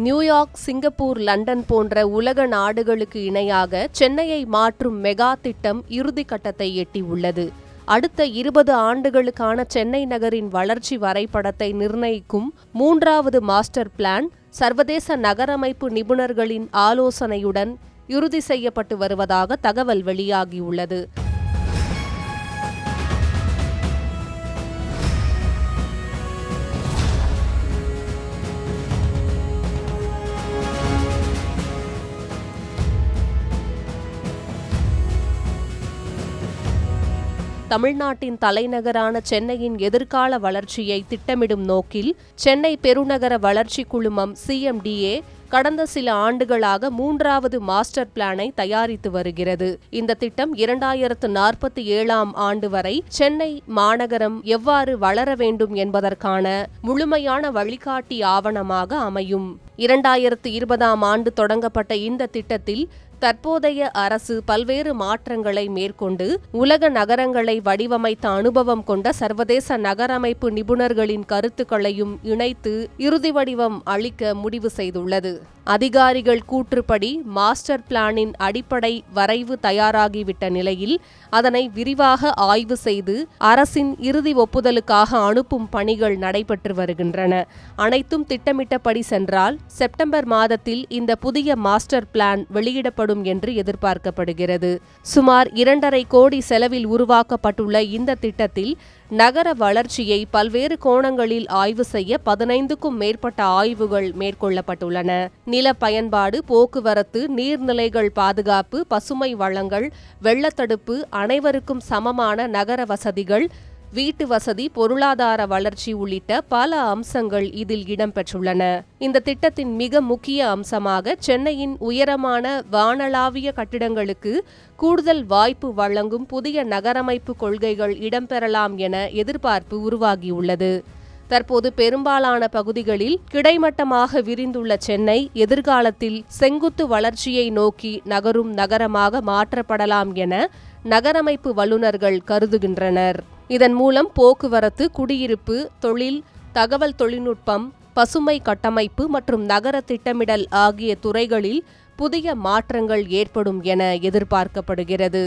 New York, Singapore, London போன்ற உலக நாடுகளுக்கு இணையாக சென்னையை மாற்றும் மெகா திட்டம் இறுதிக்கட்டத்தை எட்டியுள்ளது. அடுத்த 20 ஆண்டுகளுக்கான சென்னை நகரின் வளர்ச்சி வரைபடத்தை நிர்ணயிக்கும் 3வது மாஸ்டர் பிளான் சர்வதேச நகரமைப்பு நிபுணர்களின் ஆலோசனையுடன் இறுதி செய்யப்பட்டு வருவதாக தகவல் வெளியாகியுள்ளது. தமிழ்நாட்டின் தலைநகரான சென்னையின் எதிர்கால வளர்ச்சியை திட்டமிடும் நோக்கில் சென்னை பெருநகர வளர்ச்சி குழுமம் CMDA கடந்த சில ஆண்டுகளாக 3வது மாஸ்டர் பிளானை தயாரித்து வருகிறது. இந்த திட்டம் 2047ஆம் ஆண்டு வரை சென்னை மாநகரம் எவ்வாறு வளர வேண்டும் என்பதற்கான முழுமையான வழிகாட்டி ஆவணமாக அமையும். 2020ஆம் ஆண்டு தொடங்கப்பட்ட இந்த திட்டத்தில் தற்போதைய அரசு பல்வேறு மாற்றங்களை மேற்கொண்டு உலக நகரங்களை வடிவமைத்த அனுபவம் கொண்ட சர்வதேச நகரமைப்பு நிபுணர்களின் கருத்துக்களையும் இணைத்து இறுதி வடிவம் அளிக்க முடிவு செய்துள்ளது. அதிகாரிகள் கூற்றுப்படி மாஸ்டர் பிளானின் அடிப்படை வரைவு தயாராகிவிட்ட நிலையில் அதனை விரிவாக ஆய்வு செய்து அரசின் இறுதி ஒப்புதலுக்காக அனுப்பும் பணிகள் நடைபெற்று வருகின்றன. அனைத்தும் திட்டமிட்டபடி சென்றால் செப்டம்பர் மாதத்தில் இந்த புதிய மாஸ்டர் பிளான் வெளியிடப்படும் என்று எதிர்பார்க்கப்படுகிறது. சுமார் 2.5 கோடி செலவில் உருவாக்கப்பட்டுள்ள இந்த திட்டத்தில் நகர வளர்ச்சியை பல்வேறு கோணங்களில் ஆய்வு செய்ய 15க்கும் மேற்பட்ட ஆய்வுகள் மேற்கொள்ளப்பட்டுள்ளன. நில பயன்பாடு, போக்குவரத்து, நீர்நிலைகள் பாதுகாப்பு, பசுமை வளங்கள், வெள்ளத்தடுப்பு, அனைவருக்கும் சமமான நகர வசதிகள், வீட்டு வசதி, பொருளாதார வளர்ச்சி உள்ளிட்ட பல அம்சங்கள் இதில் இடம்பெற்றுள்ளன. இந்த திட்டத்தின் மிக முக்கிய அம்சமாக சென்னையின் உயரமான வானளாவிய கட்டிடங்களுக்கு கூடுதல் வாய்ப்பு வழங்கும் புதிய நகரமைப்பு கொள்கைகள் இடம்பெறலாம் என எதிர்பார்ப்பு உருவாகியுள்ளது. தற்போது பெரும்பாலான பகுதிகளில் கிடைமட்டமாக விரிந்துள்ள சென்னை எதிர்காலத்தில் செங்குத்து வளர்ச்சியை நோக்கி நகரும் நகரமாக மாற்றப்படலாம் என நகரமைப்பு வல்லுநர்கள் கருதுகின்றனர். இதன் மூலம் போக்குவரத்து, குடியிருப்பு, தொழில், தகவல் தொழில்நுட்பம், பசுமை கட்டமைப்பு மற்றும் நகர திட்டமிடல் ஆகிய துறைகளில் புதிய மாற்றங்கள் ஏற்படும் என எதிர்பார்க்கப்படுகிறது.